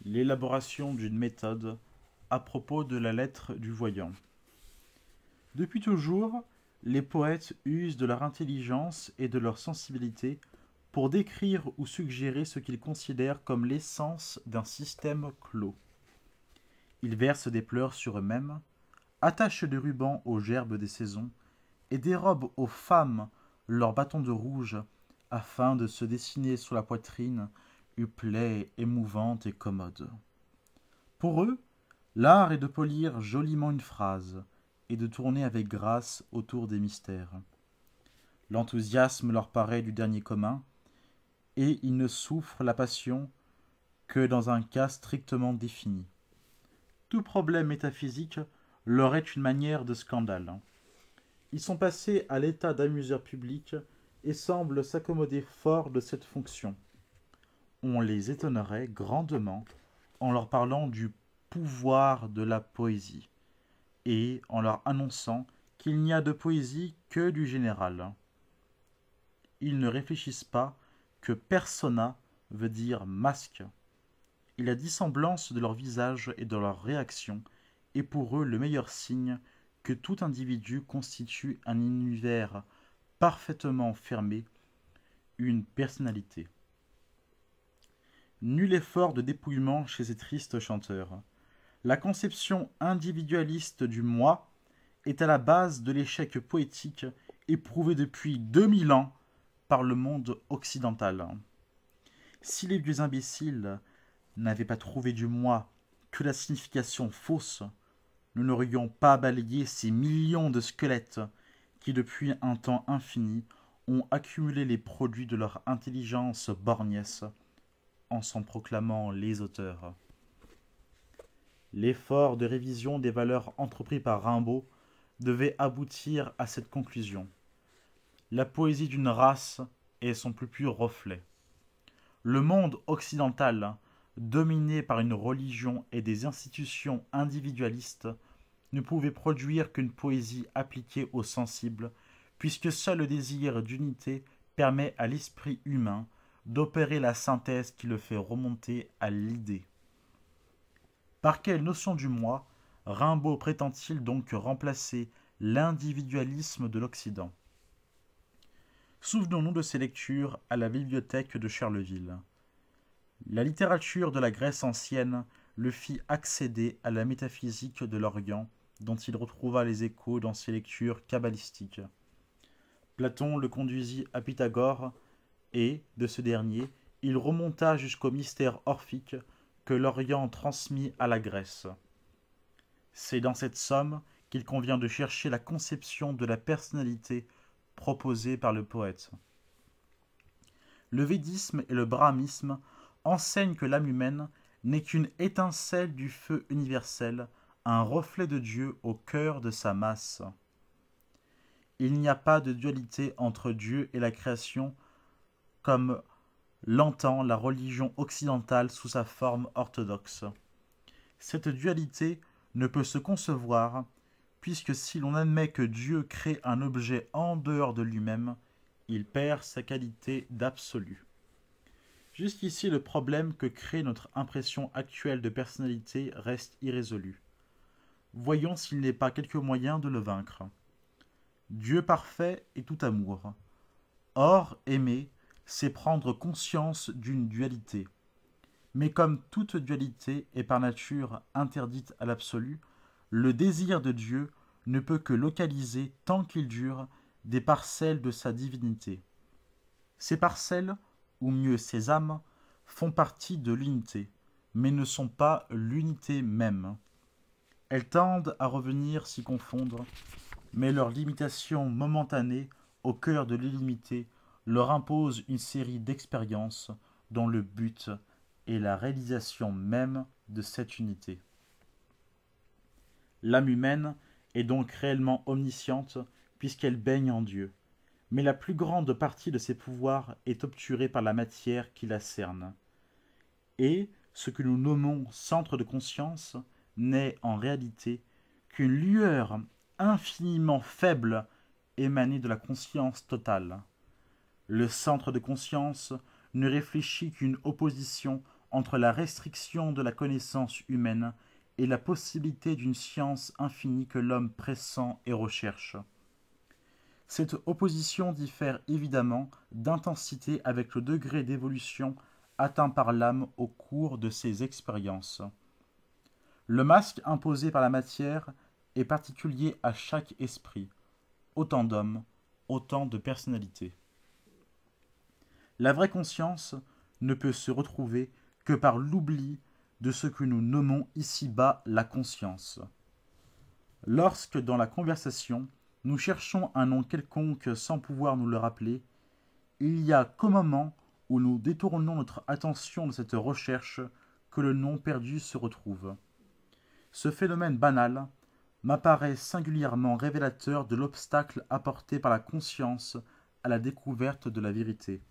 l'élaboration d'une méthode à propos de la lettre du voyant. Depuis toujours, les poètes usent de leur intelligence et de leur sensibilité pour décrire ou suggérer ce qu'ils considèrent comme l'essence d'un système clos. Ils versent des pleurs sur eux-mêmes, attachent des rubans aux gerbes des saisons et dérobent aux femmes leurs bâtons de rouge afin de se dessiner sur la poitrine une plaie émouvante et commode. Pour eux, l'art est de polir joliment une phrase et de tourner avec grâce autour des mystères. L'enthousiasme leur paraît du dernier commun, et ils ne souffrent la passion que dans un cas strictement défini. Tout problème métaphysique leur est une manière de scandale. Ils sont passés à l'état d'amuseurs publics et semblent s'accommoder fort de cette fonction. On les étonnerait grandement en leur parlant du pouvoir de la poésie et en leur annonçant qu'il n'y a de poésie que du général. Ils ne réfléchissent pas que persona veut dire masque. Et la dissemblance de leur visage et de leurs réactions est pour eux le meilleur signe que tout individu constitue un univers parfaitement fermé, une personnalité. Nul effort de dépouillement chez ces tristes chanteurs. La conception individualiste du moi est à la base de l'échec poétique éprouvé depuis 2000 ans par le monde occidental. Si les vieux imbéciles n'avaient pas trouvé du moi que la signification fausse, nous n'aurions pas balayé ces millions de squelettes qui, depuis un temps infini, ont accumulé les produits de leur intelligence borgnesse en s'en proclamant les auteurs. L'effort de révision des valeurs entrepris par Rimbaud devait aboutir à cette conclusion. La poésie d'une race est son plus pur reflet. Le monde occidental, dominé par une religion et des institutions individualistes, ne pouvait produire qu'une poésie appliquée au sensible, puisque seul le désir d'unité permet à l'esprit humain d'opérer la synthèse qui le fait remonter à l'idée. Par quelle notion du moi Rimbaud prétend-il donc remplacer l'individualisme de l'Occident? Souvenons-nous de ses lectures à la bibliothèque de Charleville. La littérature de la Grèce ancienne le fit accéder à la métaphysique de l'Orient, dont il retrouva les échos dans ses lectures kabbalistiques. Platon le conduisit à Pythagore, et, de ce dernier, il remonta jusqu'au mystère orphique que l'Orient transmit à la Grèce. C'est dans cette somme qu'il convient de chercher la conception de la personnalité proposée par le poète. Le védisme et le brahmisme enseignent que l'âme humaine n'est qu'une étincelle du feu universel, un reflet de Dieu au cœur de sa masse. Il n'y a pas de dualité entre Dieu et la création comme l'entend la religion occidentale sous sa forme orthodoxe. Cette dualité ne peut se concevoir, puisque si l'on admet que Dieu crée un objet en dehors de lui-même, il perd sa qualité d'absolu. Jusqu'ici, le problème que crée notre impression actuelle de personnalité reste irrésolu. Voyons s'il n'est pas quelque moyen de le vaincre. Dieu parfait est tout amour. Or, aimer, c'est prendre conscience d'une dualité. Mais comme toute dualité est par nature interdite à l'absolu, le désir de Dieu ne peut que localiser, tant qu'il dure, des parcelles de sa divinité. Ces parcelles, ou mieux ces âmes, font partie de l'unité, mais ne sont pas l'unité même. Elles tendent à revenir s'y confondre, mais leur limitation momentanée au cœur de l'illimité leur impose une série d'expériences dont le but est la réalisation même de cette unité. L'âme humaine est donc réellement omnisciente puisqu'elle baigne en Dieu, mais la plus grande partie de ses pouvoirs est obturée par la matière qui la cerne. Et ce que nous nommons centre de conscience n'est en réalité qu'une lueur infiniment faible émanée de la conscience totale. Le centre de conscience ne réfléchit qu'une opposition entre la restriction de la connaissance humaine et la possibilité d'une science infinie que l'homme pressent et recherche. Cette opposition diffère évidemment d'intensité avec le degré d'évolution atteint par l'âme au cours de ses expériences. Le masque imposé par la matière est particulier à chaque esprit, autant d'hommes, autant de personnalités. La vraie conscience ne peut se retrouver que par l'oubli de ce que nous nommons ici-bas la conscience. Lorsque, dans la conversation, nous cherchons un nom quelconque sans pouvoir nous le rappeler, il y a qu'au moment où nous détournons notre attention de cette recherche que le nom perdu se retrouve. Ce phénomène banal m'apparaît singulièrement révélateur de l'obstacle apporté par la conscience à la découverte de la vérité.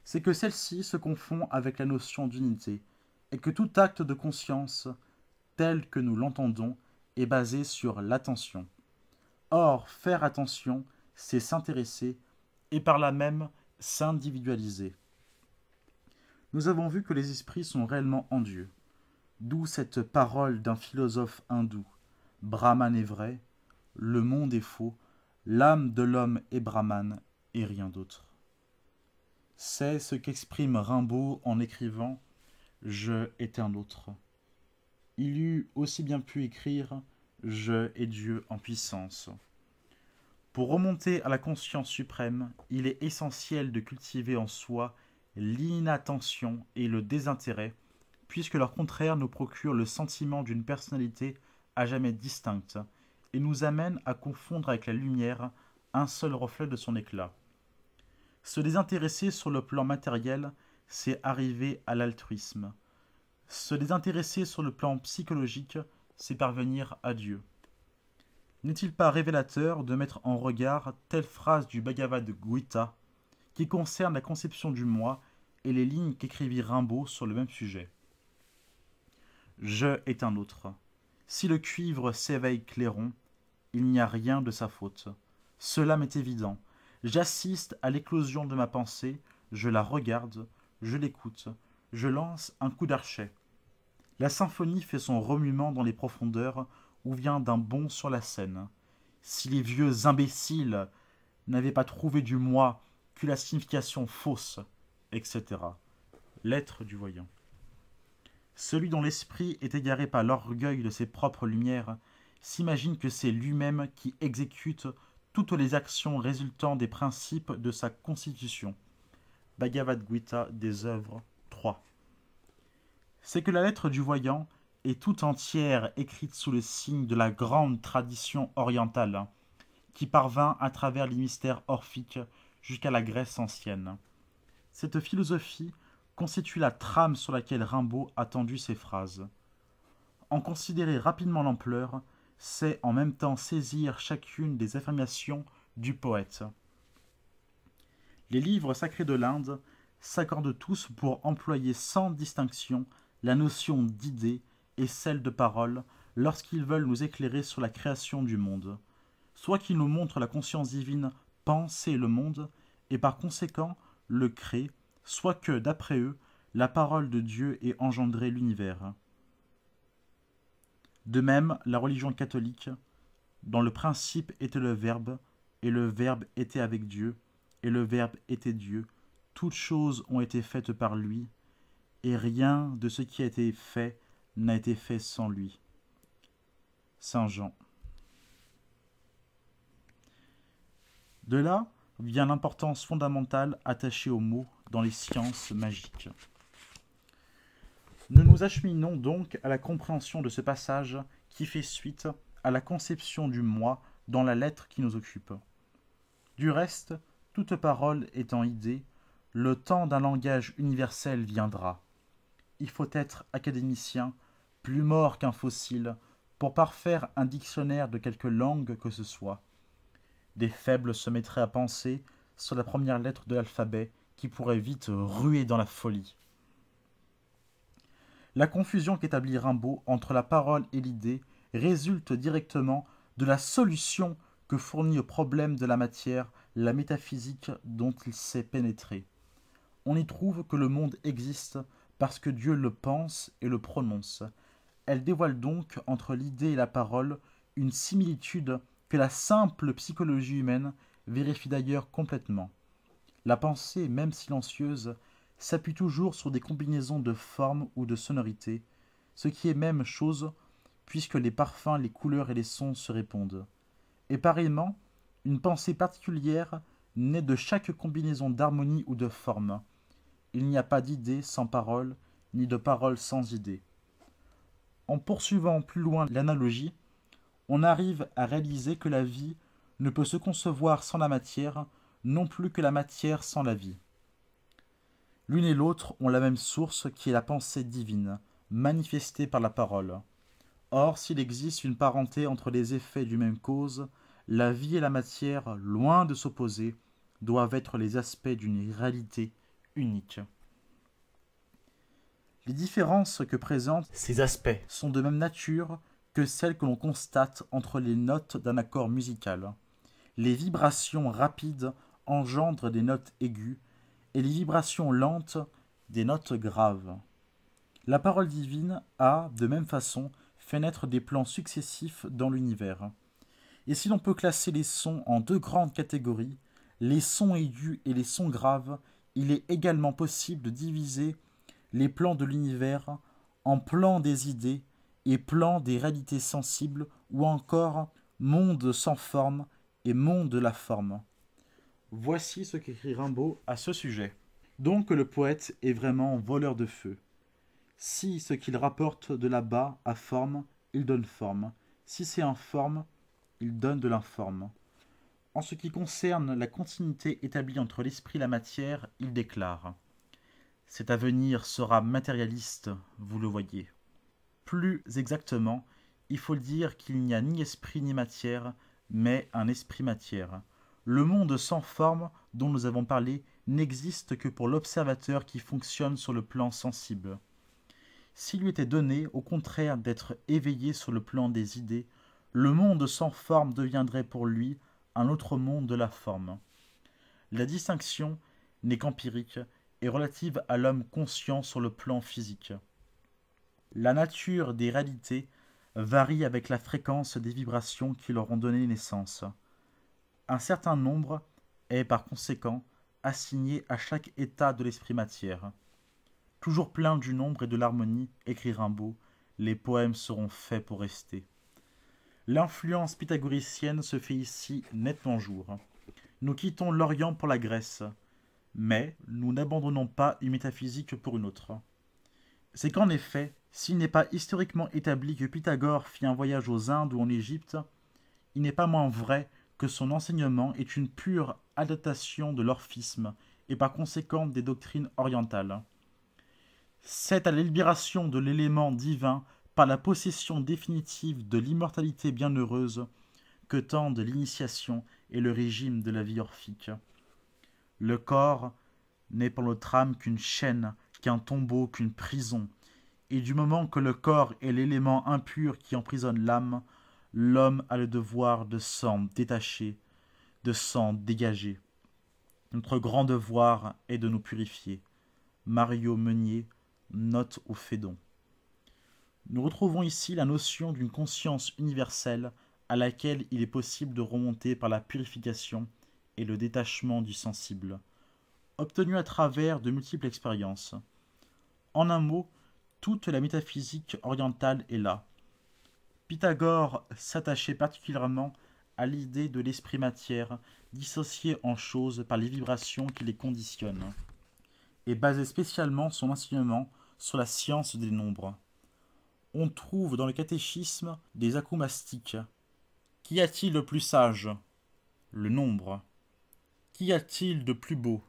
C'est que celle-ci se confond avec la notion d'unité, et que tout acte de conscience, tel que nous l'entendons, est basé sur l'attention. Or, faire attention, c'est s'intéresser, et par là même s'individualiser. Nous avons vu que les esprits sont réellement en Dieu, d'où cette parole d'un philosophe hindou. Brahman est vrai, le monde est faux, l'âme de l'homme est Brahman et rien d'autre. C'est ce qu'exprime Rimbaud en écrivant « Je est un autre ». Il eût aussi bien pu écrire « Je est Dieu en puissance ». Pour remonter à la conscience suprême, il est essentiel de cultiver en soi l'inattention et le désintérêt, puisque leur contraire nous procure le sentiment d'une personnalité à jamais distincte et nous amène à confondre avec la lumière un seul reflet de son éclat. Se désintéresser sur le plan matériel, c'est arriver à l'altruisme. Se désintéresser sur le plan psychologique, c'est parvenir à Dieu. N'est-il pas révélateur de mettre en regard telle phrase du Bhagavad Gita qui concerne la conception du moi et les lignes qu'écrivit Rimbaud sur le même sujet. Je est un autre. Si le cuivre s'éveille clairon, il n'y a rien de sa faute. Cela m'est évident. J'assiste à l'éclosion de ma pensée, je la regarde, je l'écoute, je lance un coup d'archet. La symphonie fait son remuement dans les profondeurs ou vient d'un bond sur la scène. Si les vieux imbéciles n'avaient pas trouvé du moi que la signification fausse, etc. Lettre du voyant. Celui dont l'esprit est égaré par l'orgueil de ses propres lumières s'imagine que c'est lui-même qui exécute toutes les actions résultant des principes de sa constitution. Bhagavad Gita des œuvres 3. C'est que la lettre du voyant est tout entière écrite sous le signe de la grande tradition orientale, qui parvint à travers les mystères orphiques jusqu'à la Grèce ancienne. Cette philosophie constitue la trame sur laquelle Rimbaud a tendu ses phrases. En considérer rapidement l'ampleur, c'est en même temps saisir chacune des affirmations du poète. Les livres sacrés de l'Inde s'accordent tous pour employer sans distinction la notion d'idée et celle de parole lorsqu'ils veulent nous éclairer sur la création du monde. Soit qu'ils nous montrent la conscience divine penser le monde et par conséquent le crée, soit que, d'après eux, la parole de Dieu ait engendré l'univers. De même, la religion catholique, dans le principe était le Verbe, et le Verbe était avec Dieu, et le Verbe était Dieu. Toutes choses ont été faites par lui, et rien de ce qui a été fait n'a été fait sans lui. Saint Jean. De là vient l'importance fondamentale attachée aux mots dans les sciences magiques. Nous nous acheminons donc à la compréhension de ce passage qui fait suite à la conception du moi dans la lettre qui nous occupe. Du reste, toute parole étant idée, le temps d'un langage universel viendra. Il faut être académicien, plus mort qu'un fossile, pour parfaire un dictionnaire de quelque langue que ce soit. Des faibles se mettraient à penser sur la première lettre de l'alphabet qui pourrait vite ruer dans la folie. La confusion qu'établit Rimbaud entre la parole et l'idée résulte directement de la solution que fournit au problème de la matière la métaphysique dont il s'est pénétré. On y trouve que le monde existe parce que Dieu le pense et le prononce. Elle dévoile donc entre l'idée et la parole une similitude que la simple psychologie humaine vérifie d'ailleurs complètement. La pensée, même silencieuse, s'appuie toujours sur des combinaisons de formes ou de sonorités, ce qui est même chose puisque les parfums, les couleurs et les sons se répondent. Et pareillement, une pensée particulière naît de chaque combinaison d'harmonie ou de forme. Il n'y a pas d'idée sans parole, ni de parole sans idée. En poursuivant plus loin l'analogie, on arrive à réaliser que la vie ne peut se concevoir sans la matière, non plus que la matière sans la vie. L'une et l'autre ont la même source qui est la pensée divine, manifestée par la parole. Or, s'il existe une parenté entre les effets d'une même cause, la vie et la matière, loin de s'opposer, doivent être les aspects d'une réalité unique. Les différences que présentent ces aspects sont de même nature que celles que l'on constate entre les notes d'un accord musical. Les vibrations rapides engendrent des notes aiguës et les vibrations lentes des notes graves. La parole divine a, de même façon, fait naître des plans successifs dans l'univers. Et si l'on peut classer les sons en deux grandes catégories, les sons aigus et les sons graves, il est également possible de diviser les plans de l'univers en plans des idées et plans des réalités sensibles ou encore monde sans forme et monde de la forme. Voici ce qu'écrit Rimbaud à ce sujet. Donc le poète est vraiment voleur de feu. Si ce qu'il rapporte de là-bas a forme, il donne forme. Si c'est informe, il donne de l'informe. En ce qui concerne la continuité établie entre l'esprit et la matière, il déclare « Cet avenir sera matérialiste, vous le voyez. » Plus exactement, il faut dire qu'il n'y a ni esprit ni matière, mais un esprit-matière. Le monde sans forme dont nous avons parlé n'existe que pour l'observateur qui fonctionne sur le plan sensible. S'il lui était donné, au contraire, d'être éveillé sur le plan des idées, le monde sans forme deviendrait pour lui un autre monde de la forme. La distinction n'est qu'empirique et relative à l'homme conscient sur le plan physique. La nature des réalités varie avec la fréquence des vibrations qui leur ont donné naissance. Un certain nombre est par conséquent assigné à chaque état de l'esprit-matière. Toujours plein du nombre et de l'harmonie, écrit Rimbaud, les poèmes seront faits pour rester. L'influence pythagoricienne se fait ici nettement jour. Nous quittons l'Orient pour la Grèce, mais nous n'abandonnons pas une métaphysique pour une autre. C'est qu'en effet, s'il n'est pas historiquement établi que Pythagore fit un voyage aux Indes ou en Égypte, il n'est pas moins vrai que son enseignement est une pure adaptation de l'orphisme et par conséquent des doctrines orientales. C'est à la libération de l'élément divin par la possession définitive de l'immortalité bienheureuse que tendent l'initiation et le régime de la vie orphique. Le corps n'est pour notre âme qu'une chaîne, qu'un tombeau, qu'une prison, et du moment que le corps est l'élément impur qui emprisonne l'âme, l'homme a le devoir de s'en détacher, de s'en dégager. Notre grand devoir est de nous purifier. Mario Meunier, note au Phédon. Nous retrouvons ici la notion d'une conscience universelle à laquelle il est possible de remonter par la purification et le détachement du sensible, obtenu à travers de multiples expériences. En un mot, toute la métaphysique orientale est là. Pythagore s'attachait particulièrement à l'idée de l'esprit-matière, dissociée en choses par les vibrations qui les conditionnent, et basait spécialement son enseignement sur la science des nombres. On trouve dans le catéchisme des acoumastiques. Qu'y a-t-il de plus sage? Le nombre. Qu'y a-t-il de plus beau?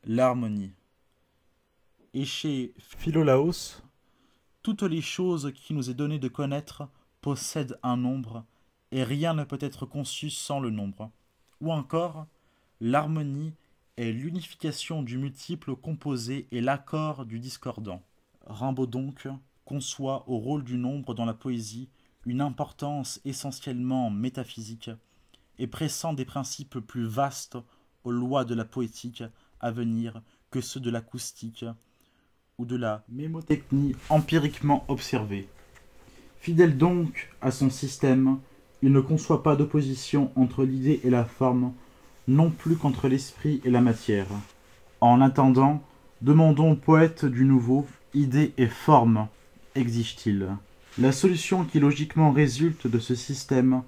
L'harmonie. Et chez Philolaos, toutes les choses qui nous est donné de connaître possèdent un nombre, et rien ne peut être conçu sans le nombre. Ou encore, l'harmonie est l'unification du multiple au composé et l'accord du discordant. Rimbaud donc conçoit au rôle du nombre dans la poésie une importance essentiellement métaphysique et pressant des principes plus vastes aux lois de la poétique à venir que ceux de l'acoustique ou de la mémotechnie empiriquement observée. Fidèle donc à son système, il ne conçoit pas d'opposition entre l'idée et la forme, non plus qu'entre l'esprit et la matière. En attendant, demandons au poète du nouveau, idée et forme, exige-t-il. La solution qui logiquement résulte de ce système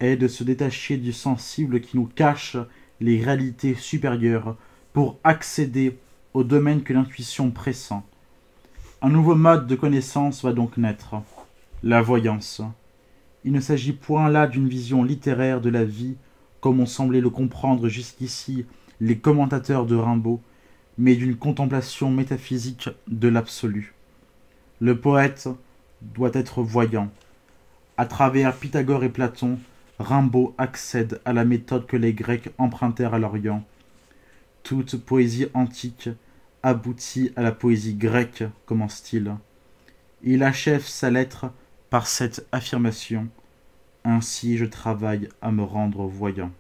est de se détacher du sensible qui nous cache les réalités supérieures pour accéder au domaine que l'intuition pressent. Un nouveau mode de connaissance va donc naître, la voyance. Il ne s'agit point là d'une vision littéraire de la vie, comme ont semblé le comprendre jusqu'ici les commentateurs de Rimbaud, mais d'une contemplation métaphysique de l'absolu. Le poète doit être voyant. À travers Pythagore et Platon, Rimbaud accède à la méthode que les Grecs empruntèrent à l'Orient. Toute poésie antique aboutit à la poésie grecque, commence-t-il. Il achève sa lettre par cette affirmation. Ainsi je travaille à me rendre voyant.